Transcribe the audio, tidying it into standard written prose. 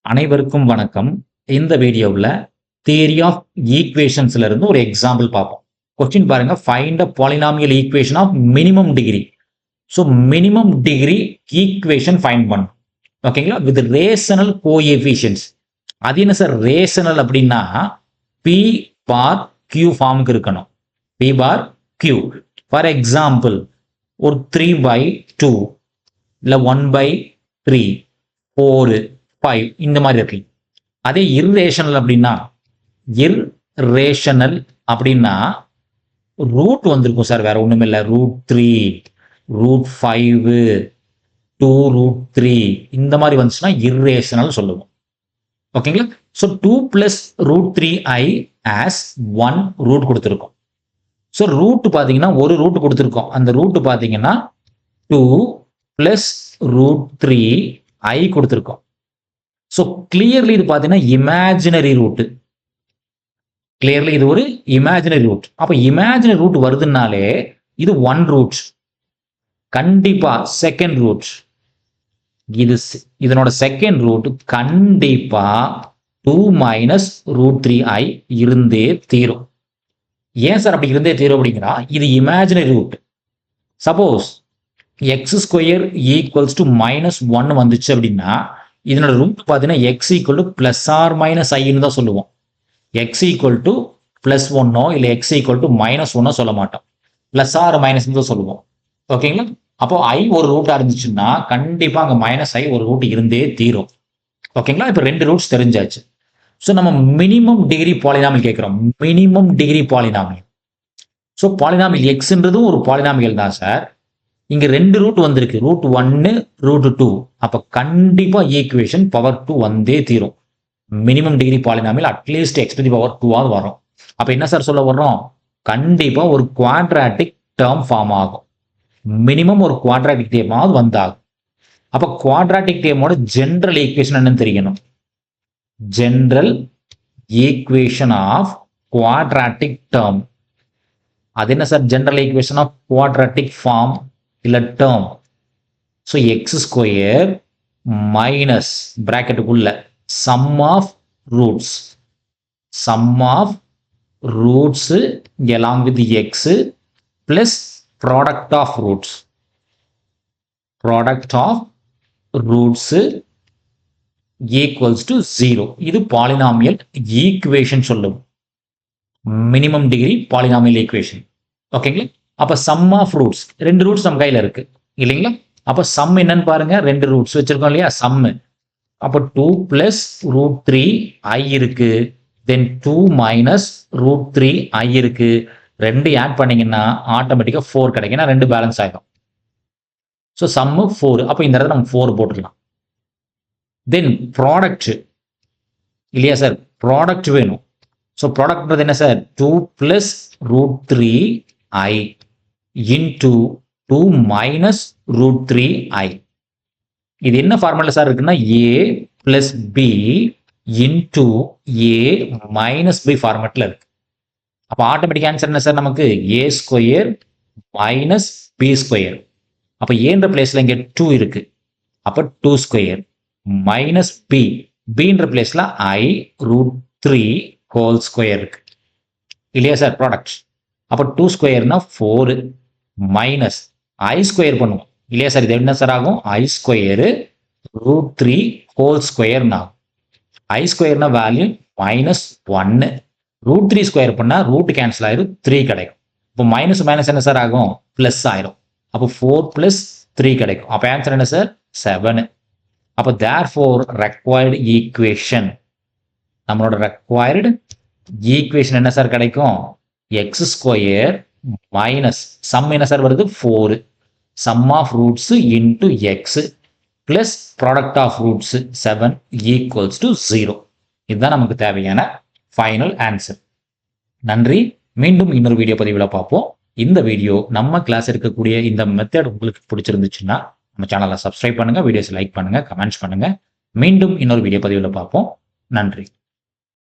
அனைவருக்கும் வணக்கம். இந்த வீடியோவில் தியரி ஆஃப் ஈக்குவேஷன்ஸ்ல இருந்து ஒரு எக்ஸாம்பிள் பார்ப்போம். கொஸ்டின் பாருங்க, find a polynomial equation of minimum degree. So minimum degree equation find பண்ணும். ஓகேங்களா, வித் ரேஷனல் கோஎஃபிஷியன்ட்ஸ். அது என்ன சார் ரேஷனல் அப்படின்னா பி பார் கியூ ஃபார்முக்கு இருக்கணும். P bar q. For example ஒரு 3/2 இல்லை 1/3 4 5 இந்த மாதிரி இருக்கு. அதே இர்ரேஷனல் அப்படின்னா ரூட் வந்திருக்கும் சார், வேற ஒண்ணுமே இல்லை. √3 √5 2√3 இந்த மாதிரி வந்துச்சுன்னா இர்ரேஷனல் சொல்லுவோம். ஓகேங்களா. ஸோ 2 + √3i as 1 ரூட் கொடுத்துருக்கோம். ஸோ ரூட் பார்த்தீங்கன்னா ஒரு ரூட் கொடுத்துருக்கோம். அந்த ரூட் பார்த்தீங்கன்னா 2 + √3i கொடுத்துருக்கோம். ஸோ கிளியர்லி இது பார்த்தீங்கன்னா இமேஜினரி ரூட். கிளியர்லி இது ஒரு இமேஜினரி ரூட். அப்போ இமேஜினரி ரூட் வருதுனாலே இது 1 ரூட். கண்டிப்பா செகண்ட் ரூட் இதனோட செகண்ட் ரூட் கண்டிப்பா 2 - √3i இருந்தே தீரும். ஏன் சார் அப்படி இருந்தே தீரும் அப்படிங்கிறா, இது இமேஜினரி ரூட். சப்போஸ் x² = -1 வந்துச்சு அப்படின்னா இதனோட ரூட் பார்த்தீங்கன்னா x = +or - தான் சொல்லுவோம். x = +1 இல்லை x = -1 சொல்ல மாட்டோம். +or - தான் சொல்லுவோம். ஓகேங்களா. அப்போ i ஒரு ரூட்டா இருந்துச்சுன்னா கண்டிப்பா அங்க -i ஒரு ரூட் இருந்தே தீரும். ஓகேங்களா. இப்போ 2 ரூட்ஸ் தெரிஞ்சாச்சு. ஸோ நம்ம மினிமம் டிகிரி பாலினாமியல் கேட்கிறோம். Minimum degree polynomial. So polynomial எக்ஸ்ன்றதும் ஒரு பாலினாமியல் தான் சார். இங்க 2 ரூட் வந்திருக்கு, √1 √2. அப்ப கண்டிப்பா ஈக்குவேஷன் பவர் 2 வந்தே தீரும். Minimum degree polynomial at least x⁴ வரும். அப்ப என்ன சார் சொல்ல வர்றோம், கண்டிப்பா ஒரு குவாட்ராட்டிக் டேர்ம் ஃபார்ம் ஆகும். மினிமம் ஒரு குவாட்ராட்டிக் டேர்மாவது வந்தாகும். அப்ப குவாட்ராட்டிக் டேர்மோட ஜெனரல் ஈக்குவேஷன் என்னன்னு தெரியணும். General equation of quadratic term. அது என்ன sir general equation of quadratic form இல்ல டேர்ம். ஸோ x² மைனஸ் பிராக்கெட்டுக்குள்ள sum of roots along with x plus product of roots equals to 0. இது பாலினாமியல் ஈக்குவேஷன் சொல்லும். Minimum degree polynomial equation. ஓகேங்களா. அப்ப some of roots, 2 roots நம்ம கையில இருக்கு இல்லைங்களா. அப்ப சம் என்னன்னு பாருங்க, 2 ரூட்ஸ் வச்சிருக்கோம் இல்லையா. சம் அப்ப 2 + √3i இருக்கு, தென் 2 - √3i இருக்கு. 2 ஆட் பண்ணீங்கன்னா ஆட்டோமேட்டிக்கா 4 கிடைக்கும். ஏன்னா 2 பேலன்ஸ் ஆகும். So sum 4. அப்ப இந்த இடத்துல நம்ம 4 போட்டுடலாம். தென் ப்ராடக்ட் இல்லையா சார், ப்ராடக்ட் வேணும். ஸோ ப்ராடக்ட்ன்றது என்ன சார், 2 + √3i into 2 - √3i. இது என்ன ஃபார்முலா சார் இருக்குன்னா a + b into a - b ஃபார்மேட்ல இருக்கு. அப்ப ஆட்டோமேட்டிக் ஆன்சர் என்ன சார் நமக்கு, a² - b². அப்ப ஏன்ற பிளேஸ்ல இங்க 2 இருக்கு. அப்ப 2² மைனஸ் bன்ற பிளேஸ்ல i √3² இருக்கு இல்லையா சார் ப்ராடக்ட். அப்ப 2² 4 மைனஸ் i² பண்ணுவோம் இல்லையா சார். இது என்ன சார் ஆகும், i² √3² ஆகும். i² value -1. √3² பண்ணா ரூட் கேன்சல் ஆயிரும், 3 கிடைக்கும். இப்போ மைனஸ் என்ன சார் ஆகும், பிளஸ் ஆயிரும். அப்போ 4 + 3 கிடைக்கும். அப்போ ஆன்சர் என்ன சார், 7. அப்போ therefore required equation, நம்மளோட required equation என்ன சார் கிடைக்கும், x² மைனஸ் சம் என்ன சார் வருது 4, sum of roots into x plus product of roots 7 equals to 0. இதுதான் நமக்கு தேவையான ஃபைனல் ஆன்சர். நன்றி. மீண்டும் இன்னொரு வீடியோ பதிவில் பார்ப்போம். இந்த வீடியோ நம்ம கிளாஸ் இருக்கக்கூடிய இந்த மெத்தட் உங்களுக்கு பிடிச்சிருந்துச்சுன்னா நம்ம சேனலை சப்ஸ்கிரைப் பண்ணுங்க, வீடியோஸ் லைக் பண்ணுங்க, கமெண்ட்ஸ் பண்ணுங்க. மீண்டும் இன்னொரு வீடியோ பதிவில் பார்ப்போம். நன்றி.